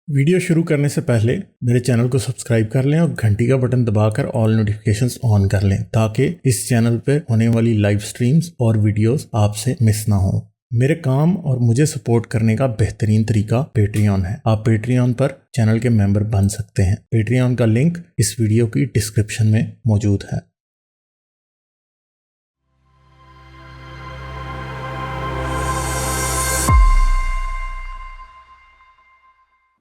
Video शुरू करने से पहले मेरे चैनल को सब्सक्राइब कर लें और घंटी का बटन दबाकर ऑल नोटिफिकेशंस ऑन कर लें ताकि इस चैनल पर होने वाली लाइव स्ट्रीम्स और वीडियोस आपसे मिस ना हो। मेरे काम और मुझे सपोर्ट करने का बेहतरीन तरीका पेट्रियन है। आप पेट्रियन पर चैनल के मेंबर बन सकते हैं। पेट्रियन का लिंक इस वीडियो की डिस्क्रिप्शन में मौजूद है।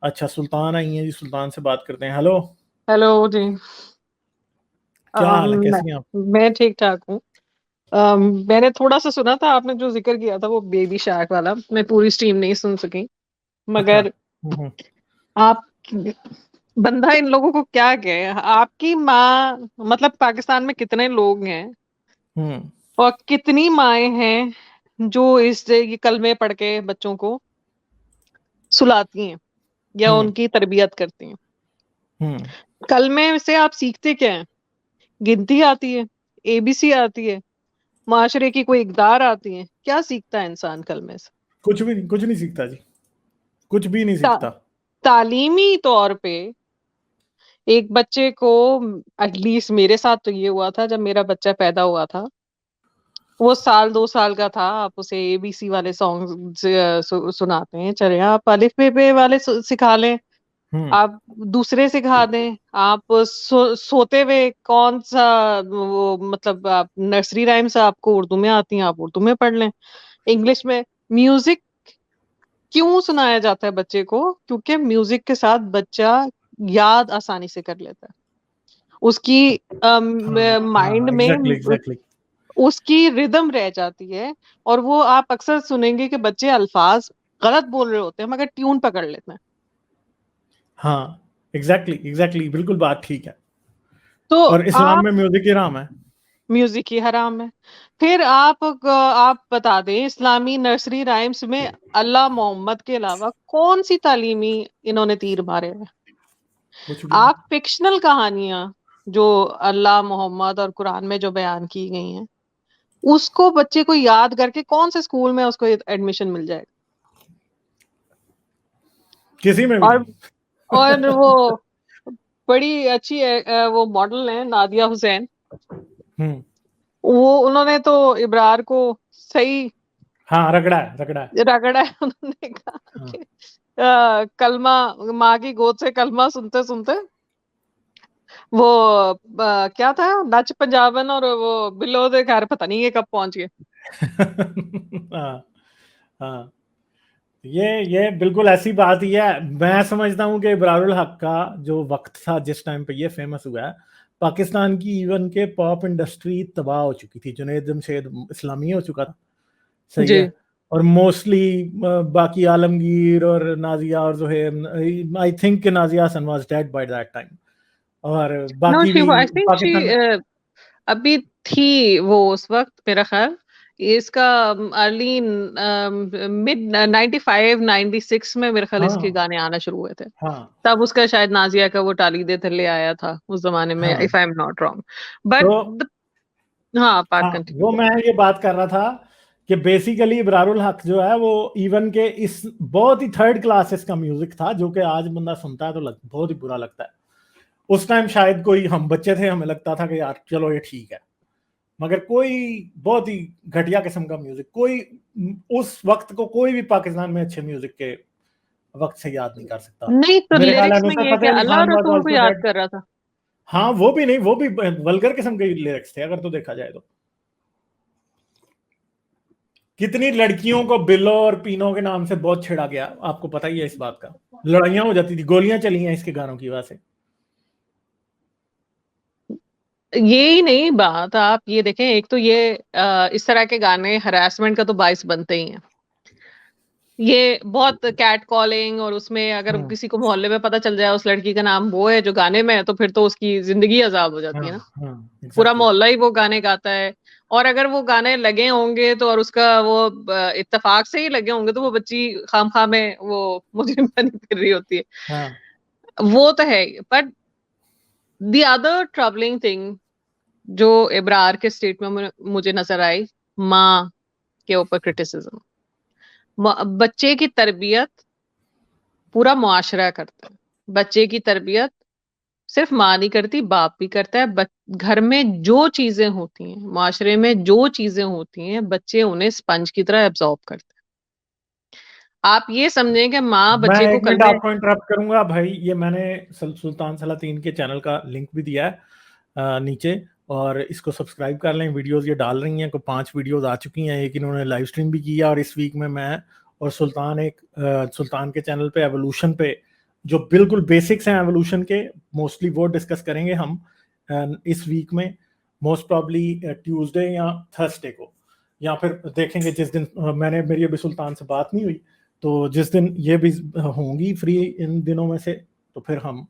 अच्छा, सुल्तान आई हैं जी, सुल्तान से बात करते हैं। हेलो हेलो जी। क्या हाल है, कैसी हैं आप? मैं ठीक ठाक हूँ। मैंने थोड़ा सा सुना था, आपने जो जिक्र किया था वो बेबी शार्क वाला, मैं पूरी स्ट्रीम नहीं सुन सकी, अच्छा। मगर आप बंदा इन लोगों को क्या कहे। आपकी माँ, मतलब पाकिस्तान में कितने लोग हैं और कितनी माएँ हैं जो ये कलमे पढ़ के बच्चों को सुलाती हैं या उनकी तरबियत करती हैं। कलमे से आप सीखते क्या हैं? गिनती आती है, एबीसी आती है, माशरे की कोई इकदार आती है, क्या सीखता है इंसान कलमे से? कुछ नहीं सीखता जी, कुछ भी नहीं सीखता। तालीमी तौर पे एक बच्चे को, एटलीस्ट मेरे साथ तो ये हुआ था जब मेरा बच्चा पैदा हुआ था, वो 2 साल का था, आप उसे एबीसी वाले सॉन्ग सुनाते हैं, चले आप अलिफ बे बे वाले सिखा लें, आप दूसरे सिखा दें, आप सोते हुए कौन सा वो, मतलब आप नर्सरी राइम्स आपको उर्दू में आती हैं, आप उर्दू में पढ़ लें। इंग्लिश में म्यूजिक क्यों सुनाया जाता है बच्चे को? क्योंकि म्यूजिक के साथ बच्चा याद आसानी से कर लेता है, उसकी माइंड में एग्जैक्टली। उसकी रिदम रह जाती है। और वो आप अक्सर सुनेंगे कि बच्चे अल्फाज गलत बोल रहे होते हैं मगर ट्यून पकड़ लेते हैं। हाँ, एग्जैक्टली, बिल्कुल बात ठीक है। तो और इस्लाम में म्यूजिक ही हराम है। म्यूजिक ही हराम है। फिर आप बता दें, इस्लामी नर्सरी राइम्स में अल्लाह मोहम्मद के अलावा कौन सी तालीमी इन्होंने तीर मारे हैं? कुछ भी आप फिक्शनल कहानियां जो अल्लाह मोहम्मद और कुरान में जो बयान की गई हैं, उसको बच्चे को याद करके कौन से स्कूल में उसको एडमिशन मिल जाएगा? किसी में भी और और नहीं। वो बड़ी अच्छी वो मॉडल है नादिया हुसैन, वो उन्होंने तो इब्रार को सही हाँ, रगड़ा है। रगड़ा है। उन्होंने कहा हाँ। कि कलमा, माँ की गोद से कलमा सुनते सुनते वो क्या था, नच पंजाबन और वो बिलो दे घर पता नहीं ये कब पहुंच गए। हाँ हाँ, ये बिल्कुल ऐसी बात ही है। मैं समझता हूँ कि इब्रारुल हक का जो वक्त था जिस टाइम पे ये फेमस हुआ है, पाकिस्तान की इवन के पॉप इंडस्ट्री तबाह हो चुकी थी। जुनैद जमशेद इस्लामी हो चुका था, सही जी। है। और मोस्टली बाकी आलमगीर और नाजिया और Zoheb, I think Nazia Hassan was dead by that time. और नो बाकी शी, भी आई थिंक शी पाकिस्तान। अभी थी वो उस वक्त, मेरा ख्याल इसका अर्ली मिड 95 96 में मेरे ख्याल इसके हाँ गाने आना शुरू हुए थे। हाँ तब उसका शायद नाजिया का वो टाली दे थल्ले आया था उस जमाने में, हाँ। If I am not wrong. तो बट हाँ, पार्ट हाँ, कंटिन्यू वो कर। मैं ये बात कर रहा था कि बेसिकली इब्रारुल हक जो है वो इवन के इस बहुत ही थर्ड क्लासेस का म्यूजिक था, जो कि आज बंदा सुनता है तो बहुत ही बुरा लगता है। उस टाइम शायद कोई, हम बच्चे थे, हमें लगता था कि यार चलो ये ठीक है, मगर कोई बहुत ही घटिया किस्म का म्यूजिक, कोई उस वक्त को कोई भी पाकिस्तान में अच्छे म्यूजिक के वक्त से याद नहीं कर सकता। नहीं तो मेरे ख्याल है लिरिक्स में नुसरत ये फतेह क्या अली अल्लाह खान वाज रसूल को आल्सो याद डेड। कर रहा था? हाँ, वो भी नहीं, वो भी वल्गर किस्म के लिरिक्स थे अगर तो देखा जाए तो। कितनी लड़कियों को बिलो और पीनो के नाम से बहुत छेड़ा गया, आपको पता ही है इस बात का। लड़ाइयां हो जाती थी, गोलियां चली हैं इसके गानों की वजह से। ये ही नहीं बात, आप ये देखें, एक तो ये इस तरह के गाने हरासमेंट का तो बाइस बनते ही हैं। ये बहुत कैट कॉलिंग, और उसमें अगर हाँ किसी को मोहल्ले में पता चल जाए उस लड़की का नाम वो है जो गाने में है, तो फिर तो उसकी जिंदगी अजाब हो जाती हाँ है ना। हाँ, पूरा एग्जैक्टली। मोहल्ला ही वो गाने गाता है। और अगर वो गाने लगे होंगे तो, और उसका वो इत्तेफाक से ही लगे होंगे, तो वो बच्ची खामखा में वो मुजरिम बनी फिर रही होती है। हाँ वो तो है। But the other troubling thing जो इब्रार के स्टेट में मुझे नजर आई, माँ के ऊपर क्रिटिसिज्म, बच्चे की तरबियत पूरा मुआशरा करता है। बच्चे की तरबियत सिर्फ माँ नहीं करती, बाप भी करता है। घर में जो चीजें होती हैं, मुआशरे में जो चीजें होती हैं, बच्चे उन्हें स्पंज की तरह एब्जॉर्ब करते हैं। आप ये समझें कि माँ मैं बच्चे को एक कल मिनट में आपको इंटरप्ट करूंगा भाई, ये मैंने सुल्तान सलातीन के चैनल का लिंक भी दिया है नीचे, और इसको सब्सक्राइब कर लें। वीडियोस ये डाल रही हैं, को 5 वीडियोस आ चुकी हैं, एक इन्होंने लाइव स्ट्रीम भी किया, और इस वीक में मैं और सुल्तान सुल्तान के चैनल पे एवोल्यूशन पे जो बिल्कुल बेसिक्स हैं एवोल्यूशन के, मोस्टली वो डिस्कस करेंगे हम इस वीक में, मोस्ट प्रॉब्ली ट्यूसडे या थर्सडे को, या फिर देखेंगे जिस दिन मैंने मेरी अभी सुल्तान से बात नहीं हुई, तो जिस दिन ये भी होंगी फ्री इन दिनों में से, तो फिर हम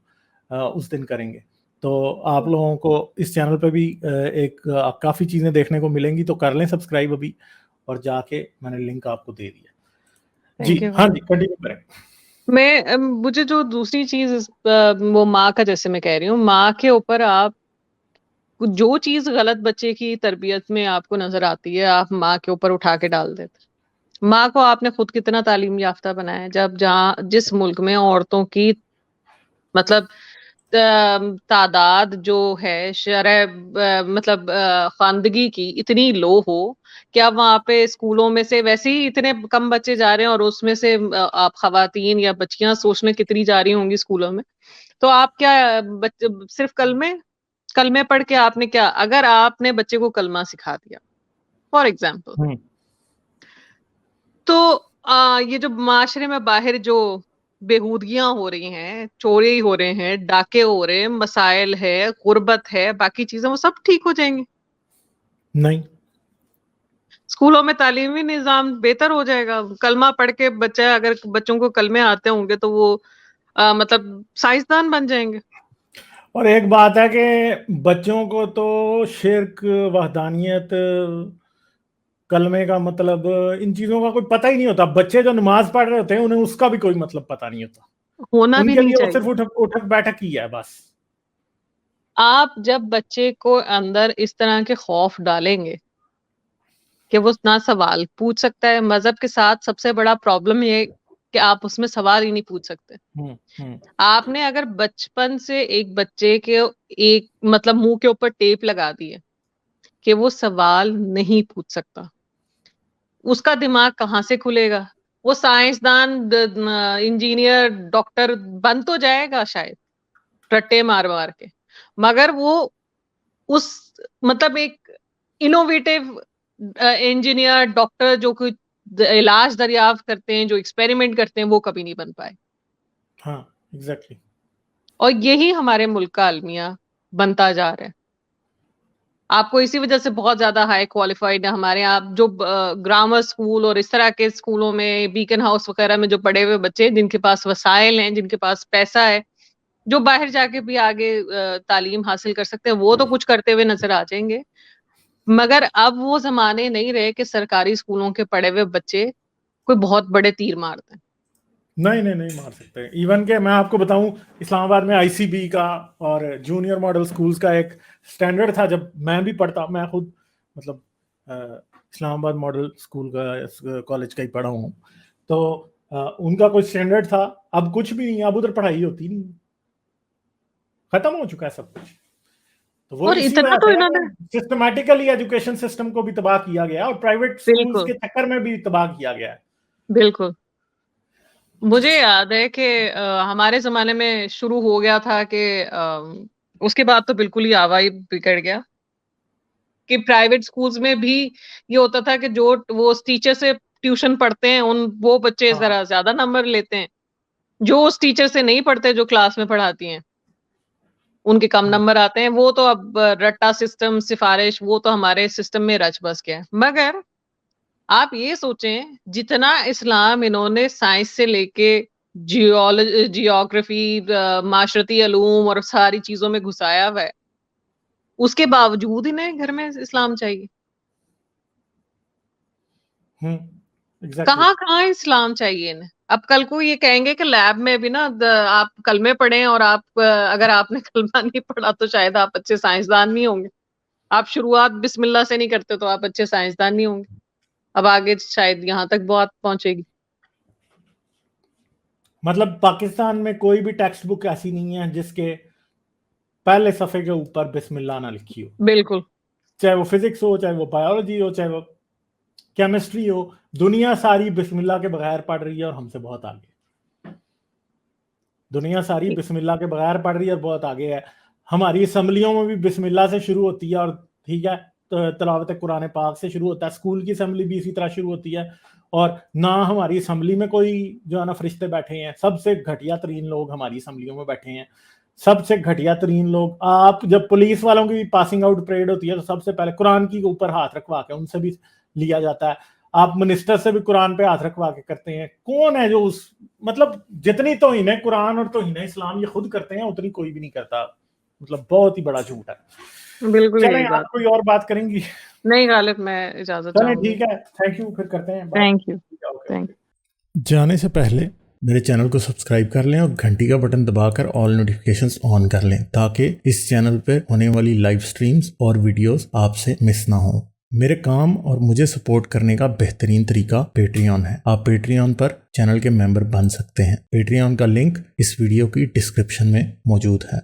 उस दिन करेंगे। तो आप लोगों को इस चैनल पे भी एक काफ़ी चीज़ें देखने को मिलेंगी, तो कर लें सब्सक्राइब अभी, और जाके मैंने लिंक आपको दे दिया जी। थैंक यू हाँ भाई। जी, कंटिन्यू करें। मुझे जो दूसरी चीज वो माँ का, जैसे मैं कह रही हूँ, माँ के ऊपर आप जो चीज गलत बच्चे की तरबियत में आपको नजर आती है, आप माँ के ऊपर उठा के डाल देते। माँ को आपने खुद कितना तालीम याफ्ता बनाया है, जब जहाँ जिस मुल्क में औरतों की मतलब तादाद जो है शरह मतलब खानदगी की इतनी लो हो, क्या वहां पे स्कूलों में से वैसे ही इतने कम बच्चे जा रहे हैं, और उसमें से आप खवातीन या बच्चियां सोचने कितनी जा रही होंगी स्कूलों में। तो आप क्या बच्चे सिर्फ कलमे पढ़ के आपने क्या, अगर आपने बच्चे को कलमा सिखा दिया फॉर एग्जाम्पल, तो ये जो माशरे में बाहर जो बेहूदगियां हो रही हैं, चोरी हो रहे हैं, डाके हो रहे हैं, मसाइल है, गुर्बत है, बाकी चीजें, वो सब ठीक हो जाएंगी। नहीं, स्कूलों में तालीमी निजाम बेहतर हो जाएगा। कलमा पढ़ के बच्चा, अगर बच्चों को कलमे आते होंगे तो वो मतलब साइंसदान बन जाएंगे। और एक बात है कि बच्चों को तो शिर्क, वहदानियत, कलमे का मतलब, इन चीजों का कोई पता ही नहीं होता। बच्चे जो नमाज पढ़ रहे होते हैं उन्हें उसका भी कोई मतलब पता नहीं होता, होना भी उनके नहीं लिए वो चाहिए। सिर्फ उठक उठक बैठक ही है बस। आप जब बच्चे को अंदर इस तरह के खौफ डालेंगे कि वो ना सवाल पूछ सकता है, मजहब के साथ सबसे बड़ा प्रॉब्लम ये कि आप उसमें सवाल ही नहीं पूछ सकते। हम्म। आपने अगर बचपन से एक बच्चे के एक मतलब मुंह के ऊपर टेप लगा दी है कि वो सवाल नहीं पूछ सकता, उसका दिमाग कहाँ से खुलेगा? वो साइंसदान, इंजीनियर, डॉक्टर बन तो जाएगा शायद, रट्टे मार मार के, मगर वो उस मतलब एक इनोवेटिव इंजीनियर, डॉक्टर जो कोई इलाज दरियाफ्त करते हैं, जो एक्सपेरिमेंट करते हैं, वो कभी नहीं बन पाए। हाँ, एग्जैक्टली। और यही हमारे मुल्क का अलमिया बनता जा रहा है। आपको इसी वजह से बहुत ज्यादा हाई क्वालिफाइड है हमारे यहाँ, जो ग्रामर स्कूल और इस तरह के स्कूलों में, बीकन हाउस वगैरह में जो पढ़े हुए बच्चे, जिनके पास वसाइल हैं, जिनके पास पैसा है, जो बाहर जाके भी आगे तालीम हासिल कर सकते हैं, वो तो कुछ करते हुए नजर आ जाएंगे। मगर अब वो जमाने नहीं रहे कि सरकारी स्कूलों के पढ़े हुए बच्चे कोई बहुत बड़े तीर मारते हैं। नहीं नहीं नहीं मार सकते। इवन के मैं आपको बताऊं, इस्लामाबाद में आईसीबी का और जूनियर मॉडल स्कूल्स का एक स्टैंडर्ड था। जब मैं भी पढ़ता, मैं खुद मतलब इस्लामाबाद मॉडल स्कूल का, कॉलेज का ही पढ़ा हूँ, तो उनका कोई स्टैंडर्ड था। अब कुछ भी नहीं, अब उधर पढ़ाई होती नहीं, खत्म हो चुका है सब कुछ। तो वो और इसी इतना वजह तो से है इन्होंने, कि सिस्टमैटिकली एजुकेशन सिस्टम को भी तबाह किया गया है, और प्राइवेट स्कूल्स बिल्कुल के चक्कर में भी तबाह किया गया है। बिल्कुल। मुझे याद है कि हमारे जमाने में शुरू हो गया था कि उसके बाद तो बिल्कुल ही आवा ही बिगड़ गया, कि प्राइवेट स्कूल्स में भी ये होता था कि जो वो टीचर से ट्यूशन पढ़ते हैं उन वो बच्चे हाँ जरा ज्यादा नंबर लेते हैं, जो उस टीचर से नहीं पढ़ते, जो क्लास में पढ़ाती हैं, उनके कम हाँ। नंबर आते हैं। वो तो अब रट्टा सिस्टम, सिफारिश, वो तो हमारे सिस्टम में रच बस गया है। मगर आप ये सोचें, जितना इस्लाम इन्होंने साइंस से लेके जियोलॉजी, जियोग्राफी, माशरती अलूम और सारी चीजों में घुसाया हुआ है, उसके बावजूद इन्हें घर में इस्लाम चाहिए। एग्जैक्टली। कहाँ कहाँ इस्लाम चाहिए इन्हें? अब कल को ये कहेंगे कि लैब में भी ना आप कलमे पढ़ें, और आप अगर आपने कलमा नहीं पढ़ा तो शायद आप अच्छे साइंसदान नहीं होंगे। आप शुरुआत बिस्मिल्लाह से नहीं करते तो आप अच्छे साइंसदान नहीं होंगे। अब आगे शायद यहाँ तक बात पहुंचेगी। मतलब पाकिस्तान में कोई भी टेक्स्ट बुक ऐसी नहीं है जिसके पहले सफ़े के ऊपर बिस्मिल्लाह ना लिखी हो, बिल्कुल। चाहे वो फिजिक्स हो, चाहे वो बायोलॉजी हो, चाहे वो केमिस्ट्री हो। दुनिया सारी बिस्मिल्लाह के बगैर पढ़ रही है और हमसे बहुत आगे। दुनिया सारी बिस्मिल्लाह के बगैर पढ़ रही है और बहुत आगे है। हमारी असम्बलियों में भी बिस्मिल्लाह से शुरू होती है, और ठीक है, तो तलावत कुरान पाक से शुरू होता है। स्कूल की असम्बली भी इसी तरह शुरू होती है। और ना हमारी असम्बली में कोई जो है ना फरिश्ते बैठे हैं, सबसे घटिया तरीन लोग हमारी असम्बलियों में बैठे हैं, सबसे घटिया तरीन लोग। आप जब पुलिस वालों की पासिंग आउट परेड होती है तो सबसे पहले कुरान की ऊपर हाथ रखवा के उनसे भी लिया जाता है। आप मिनिस्टर से भी कुरान पे हाथ रखवा के करते हैं। कौन है जो उस, मतलब जितनी तौहीन कुरान और तौहीन इस्लाम ये खुद करते हैं उतनी कोई भी नहीं करता। मतलब बहुत ही बड़ा झूठ है। बिल्कुल चलें, यही आप बात कोई और बात करेंगी? नहीं गालिब, मैं इजाजत चलें चाहूंगी। ठीक है, थैंक यू, फिर करते हैं बात। Thank you. Okay thank okay. जाने से पहले मेरे चैनल को सब्सक्राइब कर लें और घंटी का बटन दबाकर ऑल नोटिफिकेशंस ऑन कर लें, ताकि इस चैनल पर होने वाली लाइव स्ट्रीम्स और वीडियोस आपसे मिस ना हो। मेरे काम और मुझे सपोर्ट करने का बेहतरीन तरीका पेट्रियन है। आप पेट्रियन पर चैनल के मेंबर बन सकते हैं। पेट्रियन का लिंक इस वीडियो की डिस्क्रिप्शन में मौजूद है।